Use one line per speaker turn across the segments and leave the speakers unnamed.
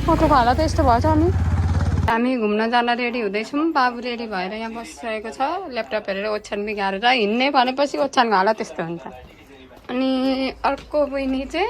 फोटोको हालत यस्तो भएछ अनि हामी घुम्न जान रेडी हुँदैछौँ। बाबु रेडी भएर यहाँ बसिरहेको छ, ल्यापटप हेरेर ओछ्यान बिगारेर हिँड्ने भनेपछि ओछ्यानको हालत त्यस्तो हुन्छ। अनि अर्को बहिनी चाहिँ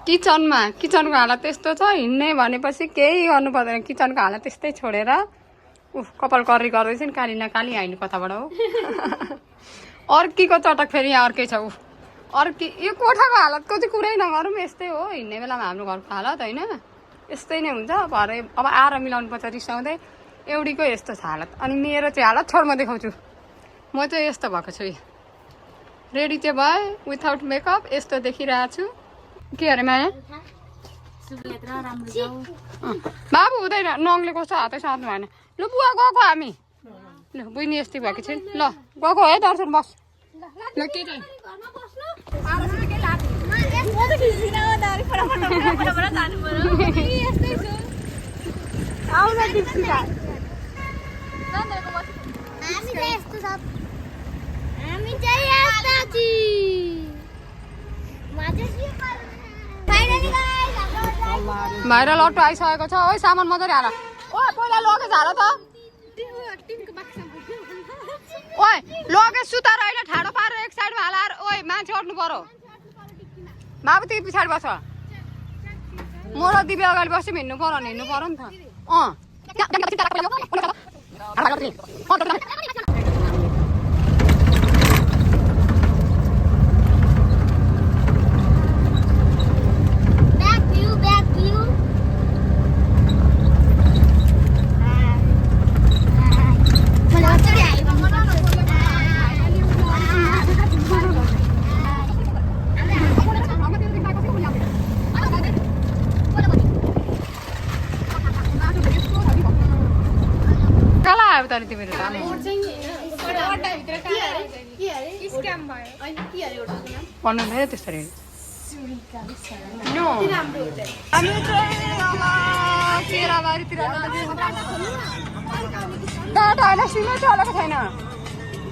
किचनको हालत त्यस्तो छ, हिँड्ने भनेपछि केही गर्नु पर्दैन, किचनको हालत त्यस्तै छोडेर कपाल कर्री गर्दैछन्। काली न काली आइनु कताबाट हो। अर्कीको चटक फेरि यहाँ अर्कै छ। अर्की यो कोठाको हालतको चाहिँ कुरै नगरौँ, यस्तै हो हिँड्ने बेलामा हाम्रो घरको हालत होइन, यस्तै नै हुन्छ। भरे अब आएर मिलाउनु पर्छ रिसाउँदै, एउटीको यस्तो छ हालत। अनि मेरो चाहिँ हालत छोड म देखाउँछु, म चाहिँ यस्तो भएको छु। रेडी चाहिँ भए विथआउट मेकअप यस्तो देखिरहेको छु। के अरे माया बाबु हुँदैन, नङले कस्तो हातै साध्नु भएन। लु बुवा गएको हामी, ल बहिनी यस्तै भएको छ। ल गएको है दर्शन, बस ल के चाहिँ भाइरल लट्टु आइसकेको छ। ओइ सामान मजाले हाल, ओ पहिला लगेज हाल त। ओइ लगेज सुताएर होइन, ठाडो पारेर एक साइडमा हालेर। ओइ मान्छे अट्नु पर्यो। बाबु त्यही पछाडि बस, म र दिव्य अगाडि बस्यौँ, हिँड्नु पर्यो नि, हिँड्नु पर्यो नि त। भन्नु त्यसरी केराबारीतिर डाँडा होइन, सिमै चलेको छैन।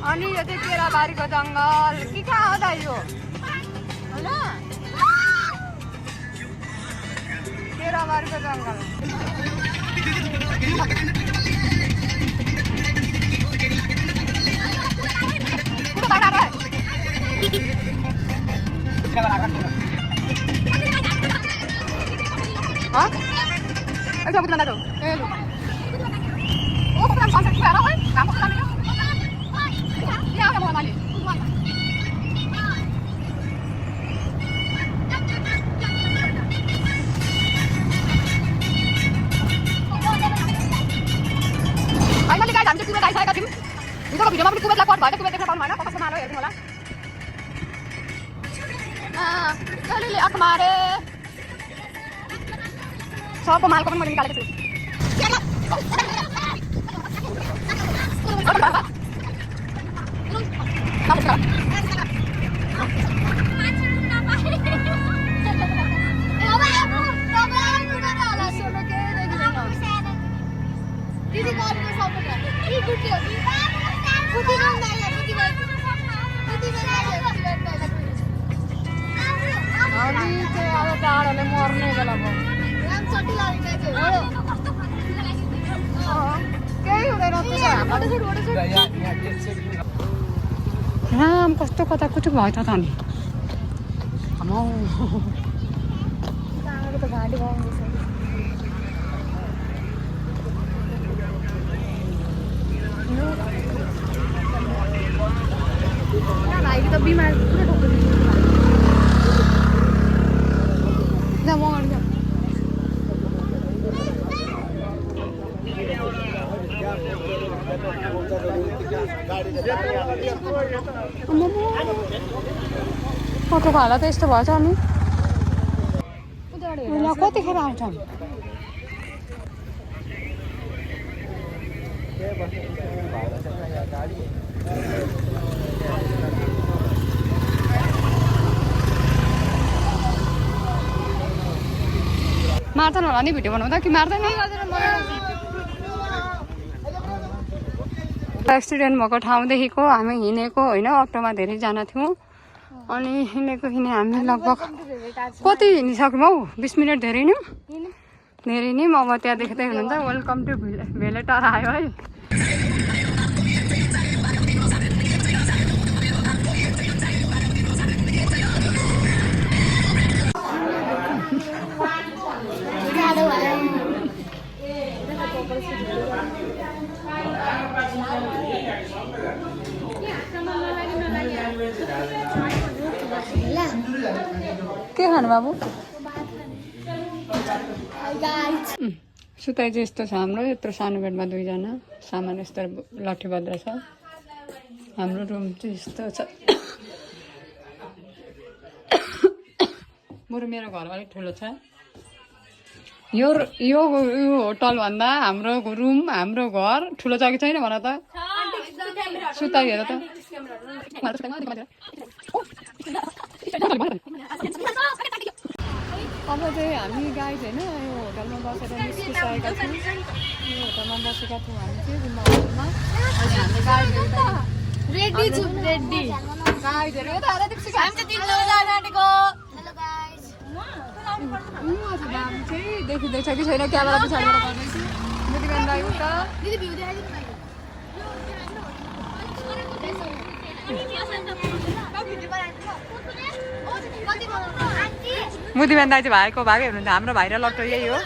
अनि यो चाहिँ केराबारीको जङ्गल कि कहाँ हो त यो होइन, केराबारीको जङ्गल। Hah? Ayo kita mana tu? Oh, kita masuk ke arah mana? Kamu ke sana? Ya, kamu mana? Ayo balik guys, kami juga guys, saya kasih. Itu kalau video mah kubet lah, kuat banget kubet kita tahun mana? Fokus mana lo ya, tinggal. Ah, kali lihat kemarin. सबको माल को पनि मैले निकालेको छु। टाढाले मर्ने बेला भयो। राम कस्तो कता कुटुक भयो त नि। भाइले त बिमार पुरा ठोक्दैछ। फोटोको हालत यस्तो भएछ अनि कतिखेर आउँछ? मार्दैन होला नि भिडियो बनाउँदा कि मार्दैन? एक्सिडेन्ट भएको ठाउँदेखिको हामी हिँडेको होइन, अटोमा धेरैजना थियौँ। अनि हिँडेको हामी लगभग कति हिँडिसक्यौँ हौ 20 मिनट धेरै नि अब त्यहाँ देख्दै हुनुहुन्छ वेलकम टु भेलेटार आयो है के खानु बाबु सुताइ चाहिँ यस्तो छ हाम्रो यत्रो सानो बेडमा 2 जना सामान यस्तो लट्ठीभद्र छ हाम्रो रुम चाहिँ यस्तो छ मेरो घर अलिक ठुलो छ यो होटल भन्दा हाम्रो रुम हाम्रो घर ठुलो छ कि छैन भन त सुताइ हेर त अब चाहिँ हामी गाइड होइन यो होटलमा बसेर निस्किसकेका छौँ यो होटलमा बसेका थियौँ हामी चाहिँ रुममा होटलमा अनि हाम्रो गाइडहरू गाइडहरू चाहिँ देखिँदैछ कि छैन क्यामेरा पछाडिबाट गर्दैछु मुदिबेन दाइ उता मुदिबेन दाइ चाहिँ भाइको भागै हुनुहुन्छ हाम्रो भाइ र लट्टो यही हो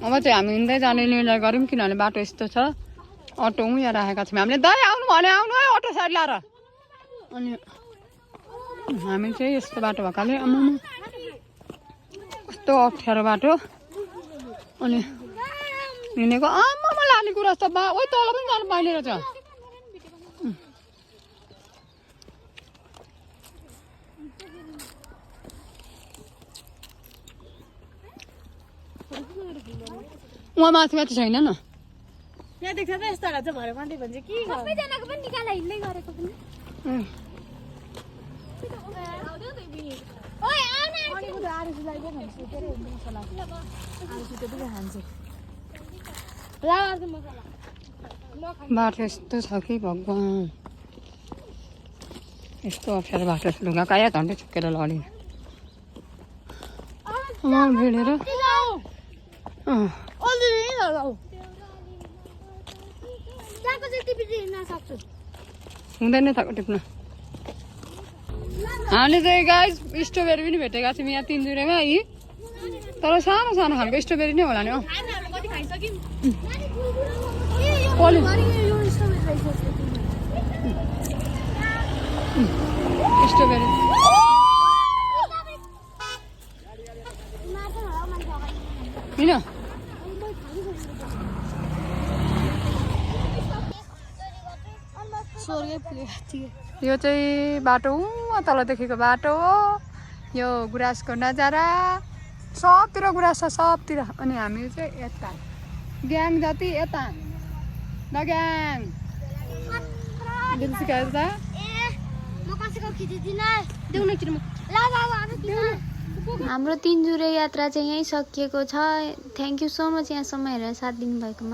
अब चाहिँ हामी हिँड्दै जाने निर्णय गऱ्यौँ किनभने बाटो यस्तो छ अटो यहाँ राखेका छौँ हामीले दाइ आउनु भने आउनु है अटो साइड ल्याएर अनि हामी चाहिँ यस्तो बाटो भएकाले आउनु कस्तो अप्ठ्यारो बाटो अनि हिँडेको आमामा लाने कुरा त बा ओइ तल पनि जानु पाइने रहेछ उहाँ माथि माथि छैन न
यहाँ देख्छ त यस्तो चाहिँ भरे माथि भन्छ के सबैजनाको पनि निकाला हिँड्दै गरेको पनि
बाटो यस्तो छ कि भगवान् यस्तो अप्ठ्यारो बाटो ढुङ्गा काया झन्डै छुकेर लड्यो भिडेर हुँदैन थाको टिप्न हामीले चाहिँ गाइस स्ट्रबेरी पनि भेटेका छौँ यहाँ 3 जुरेमा यी तर सानो सानो खालको स्ट्रबेरी नै होला नि स्ट्रबेरी किन यो चाहिँ बाटो तलदेखिको बाटो हो यो गुराँसको नजारा सबतिर गुराँस छ सबतिर अनि हामी चाहिँ यता ग्याङ जाति यता नग्याङ दिन सिकाएर त
म कसैको खिचिदिन देऊ न एकचोटि म ल बाबु अब किन हाम्रो 3 जुरे यात्रा चाहिँ यही सकिएको छ थ्यांक यू सो मच यहाँसम्म हेरेर साथ दिनुभएकोमा